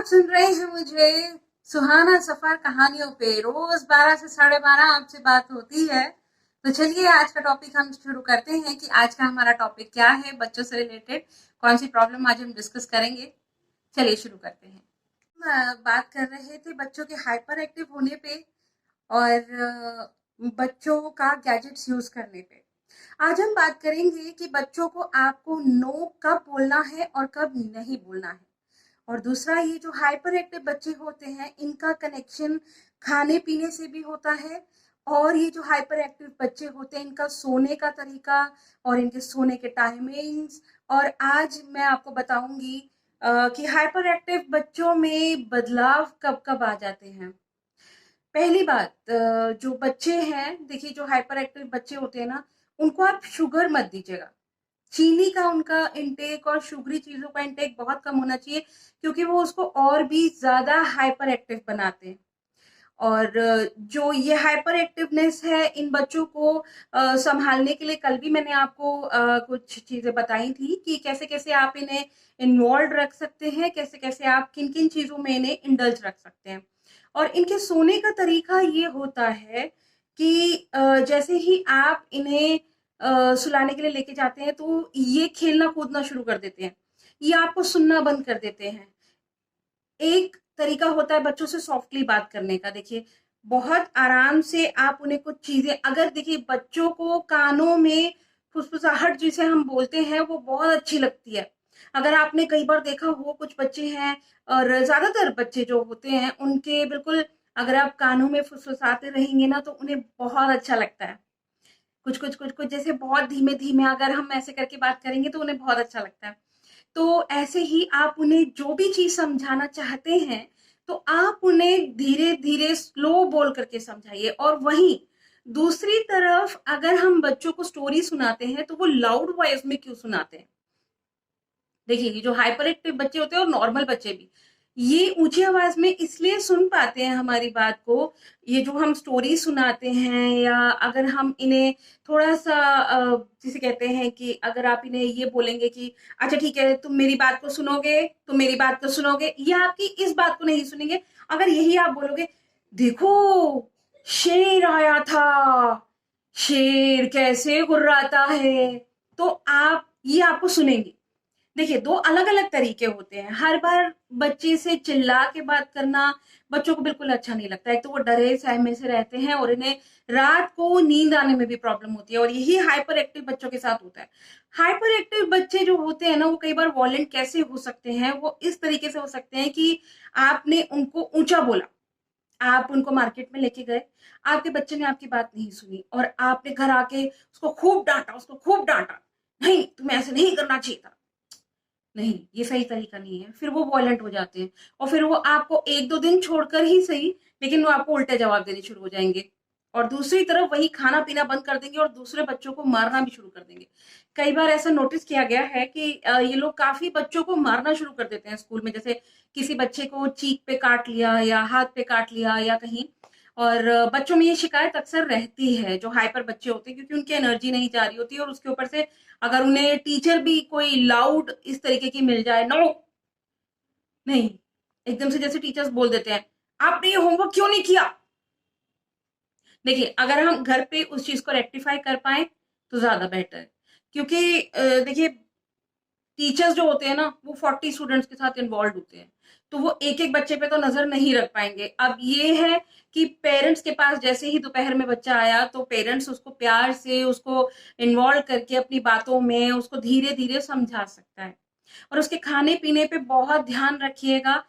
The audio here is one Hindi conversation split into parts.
आप सुन रहे हैं मुझे सुहाना सफर कहानियों पे। रोज 12 से 12:30 आपसे बात होती है। तो चलिए आज का टॉपिक हम शुरू करते हैं कि आज का हमारा टॉपिक क्या है, बच्चों से रिलेटेड कौन सी प्रॉब्लम आज हम डिस्कस करेंगे। चलिए शुरू करते हैं। हम बात कर रहे थे बच्चों के हाइपर एक्टिव होने पे और बच्चों का गैजेट्स यूज करने पे। आज हम बात करेंगे कि बच्चों को आपको नो कब बोलना है और कब नहीं बोलना है। और दूसरा, ये जो हाइपर एक्टिव बच्चे होते हैं इनका कनेक्शन खाने पीने से भी होता है। और ये जो हाइपर एक्टिव बच्चे होते हैं इनका सोने का तरीका और इनके सोने के टाइमिंग्स। और आज मैं आपको बताऊंगी कि हाइपर एक्टिव बच्चों में बदलाव कब कब आ जाते हैं। पहली बात, जो बच्चे हैं, देखिए जो हाइपर एक्टिव बच्चे होते हैं ना, उनको आप शुगर मत दीजिएगा। चीनी का उनका इंटेक और शुगरी चीजों का इंटेक बहुत कम होना चाहिए, क्योंकि वो उसको और भी ज्यादा हाइपर एक्टिव बनाते हैं। और जो ये हाइपर एक्टिवनेस है इन बच्चों को संभालने के लिए कल भी मैंने आपको कुछ चीजें बताई थी कि कैसे कैसे आप इन्हें इन्वॉल्व रख सकते हैं, कैसे कैसे आप किन किन चीजों में इन्हें इंडल्ज रख सकते हैं। और इनके सोने का तरीका ये होता है कि जैसे ही आप इन्हें सुलाने के लिए लेके जाते हैं तो ये खेलना कूदना शुरू कर देते हैं, ये आपको सुनना बंद कर देते हैं। एक तरीका होता है बच्चों से सॉफ्टली बात करने का। देखिए, बहुत आराम से आप उन्हें कुछ चीजें, अगर देखिए बच्चों को कानों में फुसफुसाहट जिसे हम बोलते हैं वो बहुत अच्छी लगती है। अगर आपने कई बार देखा हो, कुछ बच्चे हैं और ज्यादातर बच्चे जो होते हैं उनके बिल्कुल, अगर आप कानों में फुसफुसाते रहेंगे ना तो उन्हें बहुत अच्छा लगता है। कुछ कुछ कुछ कुछ जैसे बहुत धीमे धीमे अगर हम ऐसे करके बात करेंगे तो उन्हें बहुत अच्छा लगता है। तो ऐसे ही आप उन्हें जो भी चीज समझाना चाहते हैं तो आप उन्हें धीरे धीरे स्लो बोल करके समझाइए। और वहीं दूसरी तरफ अगर हम बच्चों को स्टोरी सुनाते हैं तो वो लाउड वॉइस में क्यों सुनाते हैं। देखिए, ये जो हाइपर एक्टिव बच्चे होते हैं और नॉर्मल बच्चे भी, ये ऊंची आवाज में इसलिए सुन पाते हैं हमारी बात को। ये जो हम स्टोरी सुनाते हैं या अगर हम इन्हें थोड़ा सा जिसे कहते हैं कि अगर आप इन्हें ये बोलेंगे कि अच्छा ठीक है तुम मेरी बात को सुनोगे, तुम मेरी बात को सुनोगे, या आपकी इस बात को नहीं सुनेंगे। अगर यही आप बोलोगे, देखो शेर आया था, शेर कैसे गुर्राता है, तो आप ये आपको सुनेंगे। देखिए, दो अलग अलग तरीके होते हैं। हर बार बच्चे से चिल्ला के बात करना बच्चों को बिल्कुल अच्छा नहीं लगता। एक तो वो डरे सहमे से रहते हैं और इन्हें रात को नींद आने में भी प्रॉब्लम होती है, और यही हाइपर एक्टिव बच्चों के साथ होता है। हाइपर एक्टिव बच्चे जो होते हैं ना, वो कई बार वॉयलेंट कैसे हो सकते हैं, वो इस तरीके से हो सकते हैं कि आपने उनको ऊंचा बोला, आप उनको मार्केट में लेके गए, आपके बच्चे ने आपकी बात नहीं सुनी और आपने घर आके उसको खूब डांटा, उसको खूब डांटा, नहीं तुम्हें ऐसे नहीं करना चाहिए था। नहीं, ये सही तरीका नहीं है। फिर वो वॉयलेंट हो जाते हैं और फिर वो आपको एक दो दिन छोड़कर ही सही, लेकिन वो आपको उल्टे जवाब देने शुरू हो जाएंगे। और दूसरी तरफ वही खाना पीना बंद कर देंगे और दूसरे बच्चों को मारना भी शुरू कर देंगे। कई बार ऐसा नोटिस किया गया है कि ये लोग काफी बच्चों को मारना शुरू कर देते हैं स्कूल में। जैसे किसी बच्चे को चीख पे काट लिया या हाथ पे काट लिया या कहीं। और बच्चों में ये शिकायत अक्सर रहती है जो हाइपर बच्चे होते हैं, क्योंकि उनकी एनर्जी नहीं जा रही होती और उसके ऊपर से अगर उन्हें टीचर भी कोई लाउड इस तरीके की मिल जाए, नो नहीं, एकदम से जैसे टीचर्स बोल देते हैं, आपने ये होमवर्क क्यों नहीं किया। देखिए, अगर हम घर पे उस चीज को रेक्टिफाई कर पाए तो ज्यादा बेटर है। क्योंकि देखिए, टीचर्स जो होते हैं ना वो 40 स्टूडेंट्स के साथ इन्वॉल्व होते हैं, तो वो एक एक बच्चे पे तो नजर नहीं रख पाएंगे। अब ये है कि पेरेंट्स के पास जैसे ही दोपहर में बच्चा आया तो पेरेंट्स उसको प्यार से उसको इन्वॉल्व करके अपनी बातों में उसको धीरे धीरे समझा सकता है। और उसके खाने पीने पे बहुत ध्यान रखिएगा,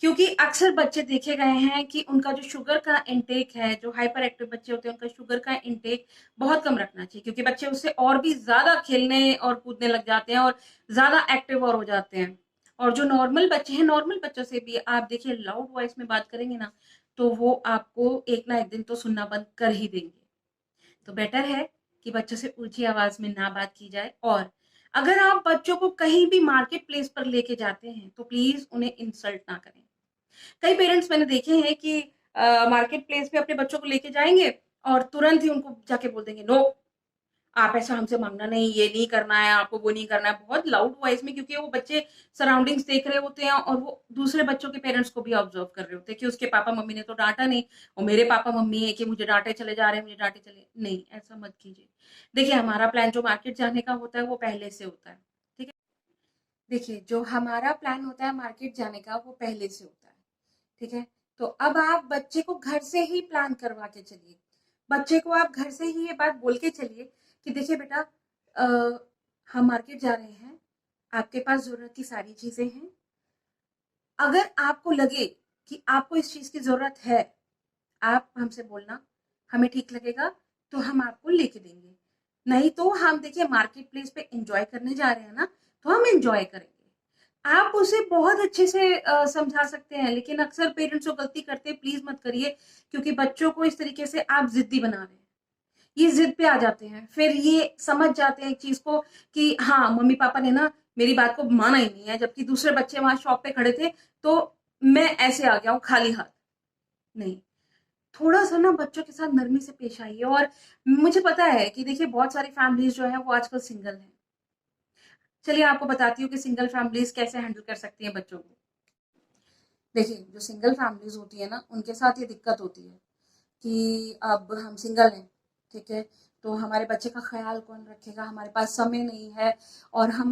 क्योंकि अक्सर बच्चे देखे गए हैं कि उनका जो शुगर का इंटेक है, जो हाइपर एक्टिव बच्चे होते हैं उनका शुगर का इंटेक बहुत कम रखना चाहिए, क्योंकि बच्चे उससे और भी ज्यादा खेलने और कूदने लग जाते हैं और ज्यादा एक्टिव और हो जाते हैं। और जो नॉर्मल बच्चे हैं, नॉर्मल बच्चों से भी आप देखिए लाउड वॉइस में बात करेंगे ना तो वो आपको एक ना एक दिन तो सुनना बंद कर ही देंगे। तो बेटर है कि बच्चों से ऊंची आवाज में ना बात की जाए। और अगर आप बच्चों को कहीं भी मार्केट प्लेस पर लेके जाते हैं तो प्लीज उन्हें इंसल्ट ना करें। कई पेरेंट्स मैंने देखे हैं कि मार्केट प्लेस पे अपने बच्चों को लेके जाएंगे और तुरंत ही उनको जाके बोल देंगे, नो आप ऐसा हमसे मांगना नहीं, ये नहीं करना है, आपको वो नहीं करना है, बहुत लाउड वॉइस में, क्योंकि वो बच्चे सराउंडिंग्स देख रहे होते हैं और वो दूसरे बच्चों के पेरेंट्स को भी ऑब्जर्व कर रहे होते हैं कि उसके पापा मम्मी ने तो डांटा नहीं, और मेरे पापा मम्मी है कि मुझे डांटे चले जा रहे हैं, मुझे डांटे चले नहीं, ऐसा मत कीजिए। देखिए, हमारा प्लान जो मार्केट जाने का होता है वो पहले से होता है, ठीक है। देखिए, जो हमारा प्लान होता है मार्केट जाने का वो पहले से होता है, ठीक है। तो अब आप बच्चे को घर से ही प्लान करवा के चलिए, बच्चे को आप घर से ही ये बात बोल के चलिए कि देखिए बेटा, अ, हम मार्केट जा रहे हैं, आपके पास जरूरत की सारी चीजें हैं, अगर आपको लगे कि आपको इस चीज की जरूरत है, आप हमसे बोलना, हमें ठीक लगेगा तो हम आपको लेके देंगे, नहीं तो हम देखिए मार्केट प्लेस पे एंजॉय करने जा रहे हैं ना, तो हम एंजॉय करेंगे। आप उसे बहुत अच्छे से समझा सकते हैं, लेकिन अक्सर पेरेंट्स जो गलती करते हैं, प्लीज मत करिए, क्योंकि बच्चों को इस तरीके से आप जिद्दी बना रहे हैं, ये जिद पे आ जाते हैं, फिर ये समझ जाते हैं एक चीज को कि हाँ मम्मी पापा ने ना मेरी बात को माना ही नहीं है, जबकि दूसरे बच्चे वहां शॉप पे खड़े थे तो मैं ऐसे आ गया हूँ खाली हाथ। नहीं, थोड़ा सा ना बच्चों के साथ नरमी से पेश आइए। और मुझे पता है कि देखिए बहुत सारी फैमिलीज जो है वो आजकल सिंगल हैं, चलिए आपको बताती हूँ कि सिंगल फैमिलीज कैसे हैंडल कर सकती हैं बच्चों को। देखिए, जो सिंगल फैमिलीज होती है ना, उनके साथ ये दिक्कत होती है कि अब हम सिंगल हैं, ठीक है, तो हमारे बच्चे का ख्याल कौन रखेगा, हमारे पास समय नहीं है, और हम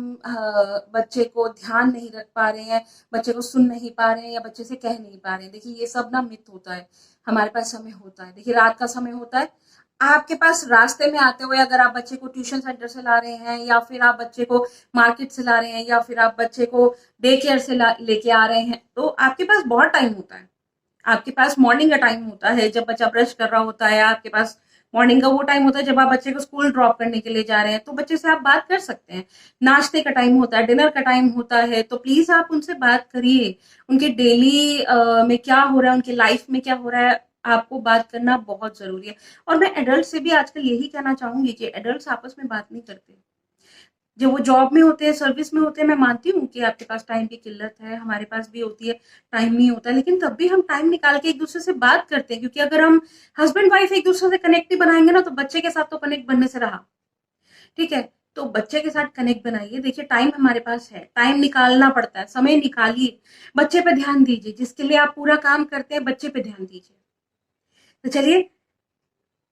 बच्चे को ध्यान नहीं रख पा रहे हैं, बच्चे को सुन नहीं पा रहे हैं, या बच्चे से कह नहीं पा रहे हैं। देखिए, ये सब ना मिथ होता है, हमारे पास समय होता है। देखिए, रात का समय होता है, आपके पास रास्ते में आते हुए अगर आप बच्चे को ट्यूशन सेंटर से ला रहे हैं, या फिर आप बच्चे को मार्केट से ला रहे हैं, या फिर आप बच्चे को डे केयर से लेके आ रहे हैं, तो आपके पास बहुत टाइम होता है। आपके पास मॉर्निंग का टाइम होता है जब बच्चा ब्रश कर रहा होता है, आपके पास मॉर्निंग का वो टाइम होता है जब आप बच्चे को स्कूल ड्रॉप करने के लिए जा रहे हैं, तो बच्चे से आप बात कर सकते हैं। नाश्ते का टाइम होता है, डिनर का टाइम होता है, तो प्लीज आप उनसे बात करिए, उनके डेली में क्या हो रहा है, उनकी लाइफ में क्या हो रहा है, आपको बात करना बहुत जरूरी है। और मैं एडल्ट से भी आजकल यही कहना चाहूंगी कि एडल्ट आपस में बात नहीं करते, जो वो जॉब में होते हैं, सर्विस में होते हैं। मैं मानती हूँ कि आपके पास टाइम की किल्लत है, हमारे पास भी होती है, टाइम नहीं होता, लेकिन तब भी हम टाइम निकाल के एक दूसरे से बात करते हैं, क्योंकि अगर हम हस्बैंड वाइफ एक दूसरे से कनेक्ट ही बनाएंगे ना, तो बच्चे के साथ तो कनेक्ट बनने से रहा, ठीक है। तो बच्चे के साथ कनेक्ट बनाइए। देखिए, टाइम हमारे पास है, टाइम निकालना पड़ता है, समय निकालिए, बच्चे पे ध्यान दीजिए, जिसके लिए आप पूरा काम करते हैं बच्चे पे ध्यान दीजिए। तो चलिए,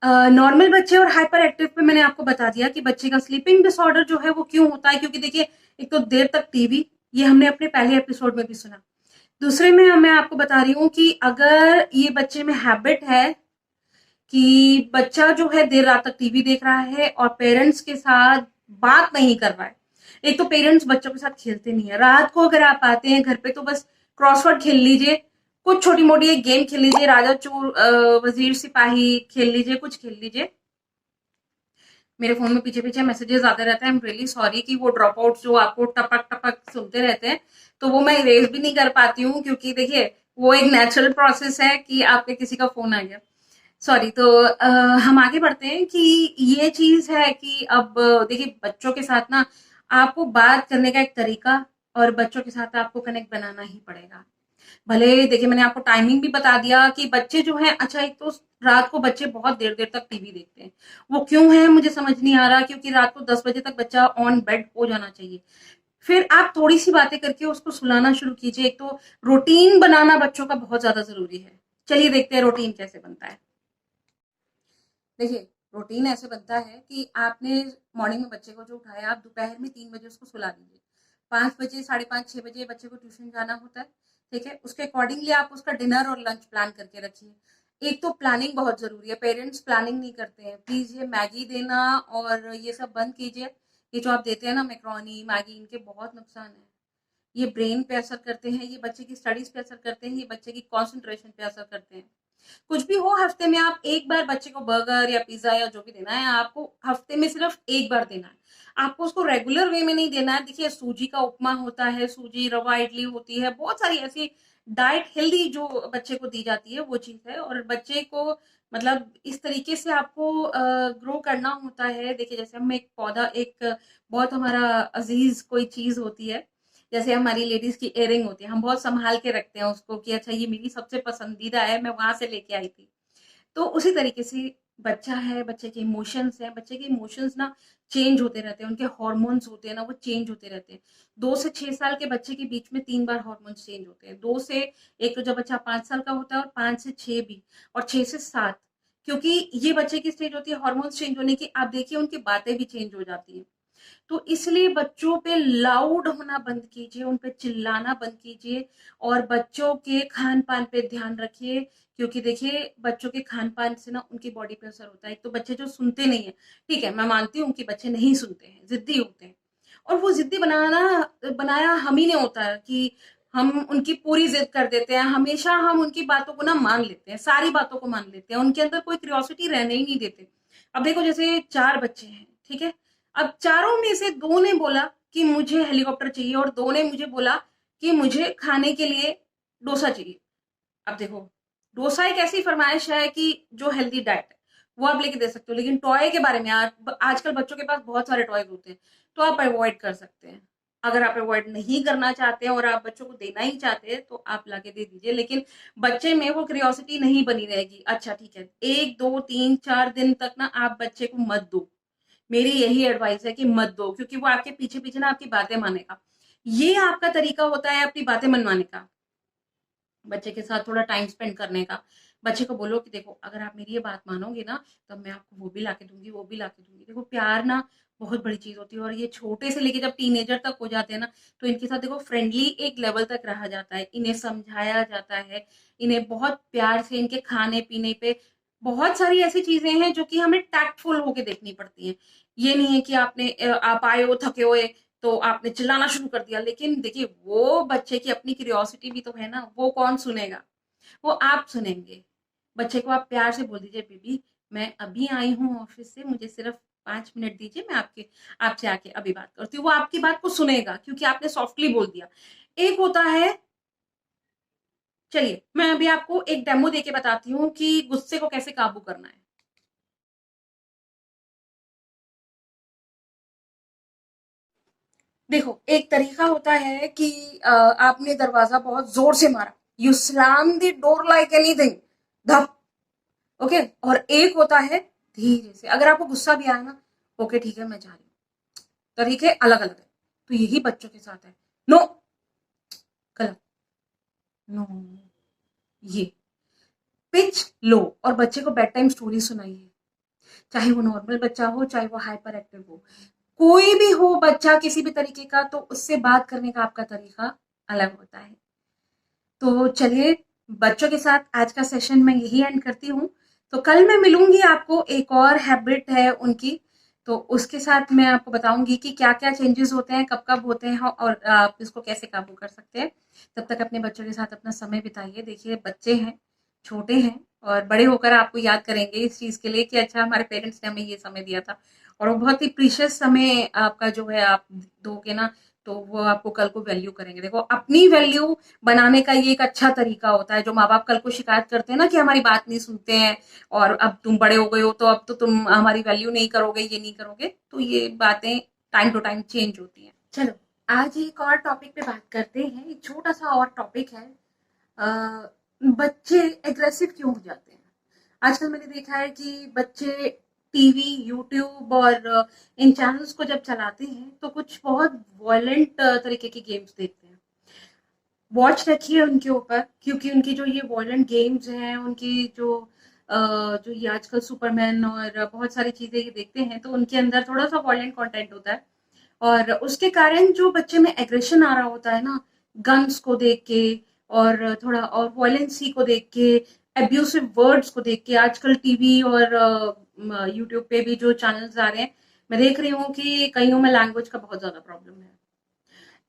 नॉर्मल बच्चे और हाइपर एक्टिव पे मैंने आपको बता दिया कि बच्चे का स्लीपिंग डिसऑर्डर जो है वो क्यों होता है, क्योंकि देखिए, एक तो देर तक टीवी, ये हमने अपने पहले एपिसोड में भी सुना। दूसरे में मैं आपको बता रही हूँ कि अगर ये बच्चे में हैबिट है कि बच्चा जो है देर रात तक टीवी देख रहा है और पेरेंट्स के साथ बात नहीं कर रहा है, एक तो पेरेंट्स बच्चों के साथ खेलते नहीं है, रात को अगर आप आते हैं घर पे तो बस क्रॉसवर्ड खेल लीजिए, कुछ छोटी मोटी एक गेम खेल लीजिए, राजा चोर वजीर सिपाही खेल लीजिए, कुछ खेल लीजिए। मेरे फोन में पीछे पीछे मैसेजेस आते रहते हैं, आई एम रियली सॉरी कि वो ड्रॉप आउट जो आपको टपक टपक सुनते रहते हैं, तो वो मैं इरेज भी नहीं कर पाती हूँ, क्योंकि देखिए वो एक नेचुरल प्रोसेस है कि आपके किसी का फोन आ गया, सॉरी। तो हम आगे बढ़ते हैं कि ये चीज है कि अब देखिए बच्चों के साथ ना आपको बात करने का एक तरीका, और बच्चों के साथ आपको कनेक्ट बनाना ही पड़ेगा। भले देखिए, मैंने आपको टाइमिंग भी बता दिया कि बच्चे जो हैं, अच्छा एक तो रात को बच्चे बहुत देर देर तक टीवी देखते हैं, वो क्यों है मुझे समझ नहीं आ रहा, क्योंकि रात को 10 बजे तक बच्चा ऑन बेड हो जाना चाहिए। फिर आप थोड़ी सी बातें करके उसको सुलाना शुरू कीजिए। एक तो रूटीन बनाना बच्चों का बहुत ज्यादा जरूरी है। चलिए देखते हैं रूटीन कैसे बनता है। देखिए, रूटीन ऐसे बनता है कि आपने मॉर्निंग में बच्चे को जो उठाया, आप दोपहर में 3 बजे उसको सुला दीजिए, 5 बजे, 5:30, 6 बजे बच्चे को ट्यूशन जाना होता है, ठीक है, उसके अकॉर्डिंगली आप उसका डिनर और लंच प्लान करके रखिए। एक तो प्लानिंग बहुत जरूरी है, पेरेंट्स प्लानिंग नहीं करते हैं, प्लीज ये मैगी देना और ये सब बंद कीजिए। ये जो आप देते हैं ना मैक्रोनी मैगी, इनके बहुत नुकसान है, ये ब्रेन पे असर करते हैं, ये बच्चे की स्टडीज पे असर करते हैं, ये बच्चे की कॉन्सेंट्रेशन पे असर करते हैं। कुछ भी हो, हफ्ते में आप एक बार बच्चे को बर्गर या पिज्जा या जो भी देना है, आपको हफ्ते में सिर्फ एक बार देना है, आपको उसको रेगुलर वे में नहीं देना है। देखिए, सूजी का उपमा होता है, सूजी रवा इडली होती है, बहुत सारी ऐसी डाइट हेल्दी जो बच्चे को दी जाती है वो चीज है, और बच्चे को मतलब इस तरीके से आपको ग्रो करना होता है। देखिए, जैसे हम एक पौधा, एक बहुत हमारा अजीज कोई चीज होती है, जैसे हमारी लेडीज की इयरिंग होती है, हम बहुत संभाल के रखते हैं उसको कि अच्छा ये मेरी सबसे पसंदीदा है, मैं वहां से लेके आई थी। तो उसी तरीके से बच्चा है, बच्चे के इमोशंस है, बच्चे के इमोशंस ना चेंज होते रहते हैं, उनके हार्मोन्स होते हैं ना वो चेंज होते रहते हैं। 2 से 6 साल के बच्चे के बीच में 3 बार हार्मोन्स चेंज होते हैं। 2 से एक तो जब बच्चा 5 साल का होता है और 5 से 6 भी, और 6 से 7, क्योंकि ये बच्चे की स्टेज होती है हार्मोन्स चेंज होने की। आप देखिए उनकी बातें भी चेंज हो जाती हैं। तो इसलिए बच्चों पे लाउड होना बंद कीजिए, उन पे चिल्लाना बंद कीजिए और बच्चों के खान-पान पे ध्यान रखिए, क्योंकि देखिए बच्चों के खान-पान से ना उनकी बॉडी पे असर होता है। एक तो बच्चे जो सुनते नहीं हैं, ठीक है, मैं मानती हूँ कि बच्चे नहीं सुनते हैं, ज़िद्दी होते हैं और वो ज़िद्दी बनाया हम ही ने होता है कि हम उनकी पूरी ज़िद कर देते हैं। हमेशा हम उनकी बातों को ना मान लेते हैं, सारी बातों को मान लेते हैं, उनके अंदर कोई क्यूरियोसिटी रहने ही नहीं देते। अब देखो जैसे 4 बच्चे हैं, ठीक है? अब चारों में से 2 ने बोला कि मुझे हेलीकॉप्टर चाहिए और 2 ने मुझे बोला कि मुझे खाने के लिए डोसा चाहिए। अब देखो, डोसा एक ऐसी फरमाइश है कि जो हेल्दी डाइट है, वो आप लेके दे सकते हो, लेकिन टॉय के बारे में आजकल बच्चों के पास बहुत सारे टॉयज होते हैं, तो आप अवॉइड कर सकते हैं। अगर आप अवॉइड नहीं करना चाहते हैं और आप बच्चों को देना ही चाहते हैं तो आप लाके दे दीजिए, लेकिन बच्चे में वो क्यूरियोसिटी नहीं बनी रहेगी। अच्छा ठीक है, 1 2 3 4 दिन तक ना आप बच्चे को मत दो। मेरी यही एडवाइस है कि मत दो, क्योंकि वो आपके पीछे पीछे ना आपकी बातें मानेगा। ये आपका तरीका होता है अपनी बातें मनवाने का, बच्चे के साथ थोड़ा टाइम स्पेंड करने का। बच्चे को बोलो कि देखो अगर आप मेरी ये बात मानोगे ना तो मैं आपको वो भी लाके दूंगी, वो भी लाके दूंगी। देखो प्यार ना बहुत बड़ी चीज होती है और ये छोटे से लेके जब टीनेजर तक हो जाते हैं ना तो इनके साथ देखो फ्रेंडली एक लेवल तक रहा जाता है, इन्हें समझाया जाता है, इन्हें बहुत प्यार से इनके खाने पीने पे बहुत सारी ऐसी चीजें हैं जो कि हमें टैक्टफुल होके देखनी पड़ती हैं। ये नहीं है कि आप आए हो थके हुए तो आपने चिल्लाना शुरू कर दिया, लेकिन देखिए वो बच्चे की अपनी क्यूरियोसिटी भी तो है ना, वो कौन सुनेगा? वो आप सुनेंगे। बच्चे को आप प्यार से बोल दीजिए, बेबी मैं अभी आई हूँ ऑफिस से, मुझे सिर्फ 5 मिनट दीजिए, मैं आपके आपसे आके अभी बात करती हूँ। वो आपकी बात को सुनेगा क्योंकि आपने सॉफ्टली बोल दिया। एक होता है, चलिए मैं अभी आपको एक डेमो देके बताती हूँ कि गुस्से को कैसे काबू करना है। देखो एक तरीका होता है कि आपने दरवाजा बहुत जोर से मारा, you slam the door like anything, धप, ओके। और एक होता है धीरे से, अगर आपको गुस्सा भी आया ना, ओके ठीक है मैं जा रही हूँ, तरीके अलग अलग है। तो यही बच्चों के साथ है, नो, गलत, नो, ये पिच लो और बच्चे को बेड टाइम स्टोरी सुनाइए, चाहे वो नॉर्मल बच्चा हो चाहे वो हाइपर एक्टिव हो, कोई भी हो बच्चा किसी भी तरीके का, तो उससे बात करने का आपका तरीका अलग होता है। तो चलिए बच्चों के साथ आज का सेशन मैं यही एंड करती हूँ। तो कल मैं मिलूंगी आपको, एक और हैबिट है उनकी, तो उसके साथ मैं आपको बताऊंगी कि क्या क्या चेंजेस होते हैं, कब कब होते हैं और आप इसको कैसे काबू कर सकते हैं। तब तक अपने बच्चों के साथ अपना समय बिताइए। देखिए बच्चे हैं, छोटे हैं और बड़े होकर आपको याद करेंगे इस चीज के लिए कि अच्छा हमारे पेरेंट्स ने हमें ये समय दिया था, और वो बहुत ही प्रीशियस समय आपका जो है आप दोगे ना, तो वो आपको कल को वैल्यू करेंगे। देखो अपनी वैल्यू बनाने का ये एक अच्छा तरीका होता है। जो माँ बाप कल को शिकायत करते हैं ना कि हमारी बात नहीं सुनते हैं और अब तुम बड़े हो गए हो तो अब तो तुम हमारी वैल्यू नहीं करोगे, ये नहीं करोगे, तो ये बातें टाइम टू टाइम चेंज होती हैं। चलो आज एक और टॉपिक पे बात करते हैं, एक छोटा सा और टॉपिक है, बच्चे एग्रेसिव क्यों हो जाते हैं। आजकल मैंने देखा है कि बच्चे टीवी, यूट्यूब और इन चैनल्स को जब चलाते हैं तो कुछ बहुत वॉयलेंट तरीके के गेम्स देखते हैं। वॉच रखिए उनके ऊपर, क्योंकि उनकी जो ये वॉयलेंट गेम्स हैं, उनकी जो ये आजकल सुपरमैन और बहुत सारी चीजें ये देखते हैं तो उनके अंदर थोड़ा सा वॉयलेंट कंटेंट होता है और उसके कारण जो बच्चे में एग्रेशन आ रहा होता है ना, गन्स को देख के और थोड़ा और वॉयलेंसी को देख के, एब्यूसिव वर्ड्स को देख के, आजकल टीवी और यूट्यूब पे भी जो चैनल्स आ रहे हैं, मैं देख रही हूँ कि कईयों में लैंग्वेज का बहुत ज्यादा प्रॉब्लम है।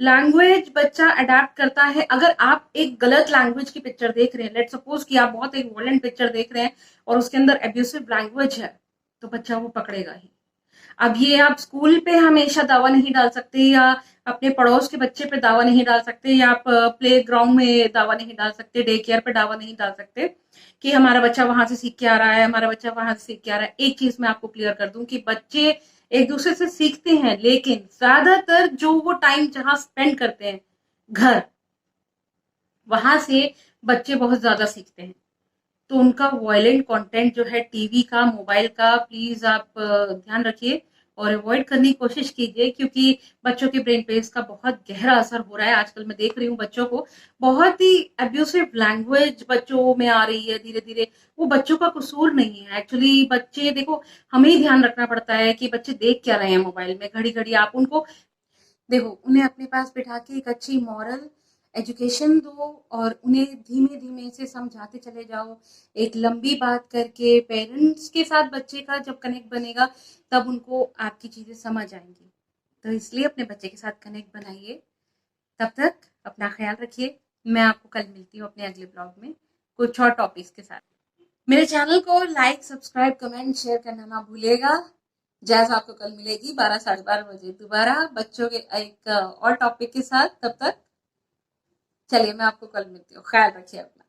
लैंग्वेज बच्चा अडेप्ट करता है। अगर आप एक गलत लैंग्वेज की पिक्चर देख रहे हैं, लेट सपोज कि आप बहुत एक वॉयलेंट पिक्चर देख रहे हैं और उसके अंदर एब्यूसिव लैंग्वेज है, तो बच्चा वो पकड़ेगा ही। अब ये आप स्कूल पे हमेशा दावा नहीं डाल सकते, या अपने पड़ोस के बच्चे पे दावा नहीं डाल सकते, या आप प्ले ग्राउंड में दावा नहीं डाल सकते, डे केयर पे दावा नहीं डाल सकते कि हमारा बच्चा वहां से सीख के आ रहा है, हमारा बच्चा वहां से सीख के आ रहा है। एक चीज मैं आपको क्लियर कर दूं कि बच्चे एक दूसरे से सीखते हैं, लेकिन ज्यादातर जो वो टाइम जहां स्पेंड करते हैं, घर, वहां से बच्चे बहुत ज्यादा सीखते हैं। तो उनका वायलेंट कंटेंट जो है टीवी का, मोबाइल का, प्लीज आप ध्यान रखिए और अवॉइड करने की कोशिश कीजिए, क्योंकि बच्चों के ब्रेन पे इसका बहुत गहरा असर हो रहा है। आजकल मैं देख रही हूँ बच्चों को, बहुत ही अब्यूसिव लैंग्वेज बच्चों में आ रही है धीरे धीरे। वो बच्चों का कसूर नहीं है एक्चुअली। बच्चे देखो, हमें ही ध्यान रखना पड़ता है कि बच्चे देख क्या रहे हैं मोबाइल में। घड़ी घड़ी आप उनको देखो, उन्हें अपने पास बिठा के एक अच्छी मॉरल एजुकेशन दो और उन्हें धीमे धीमे से समझाते चले जाओ। एक लंबी बात करके पेरेंट्स के साथ बच्चे का जब कनेक्ट बनेगा, तब उनको आपकी चीजें समझ आएंगी। तो इसलिए अपने बच्चे के साथ कनेक्ट बनाइए। तब तक अपना ख्याल रखिए। मैं आपको कल मिलती हूँ अपने अगले ब्लॉग में कुछ और टॉपिक्स के साथ। मेरे चैनल को लाइक, सब्सक्राइब, कमेंट, शेयर करना ना भूलिएगा। जैस आपको कल मिलेगी 12 साढ़े 12 बजे दोबारा बच्चों के एक और टॉपिक के साथ। तब तक चलिए, मैं आपको कल मिलती हूँ। ख्याल रखिए अपना।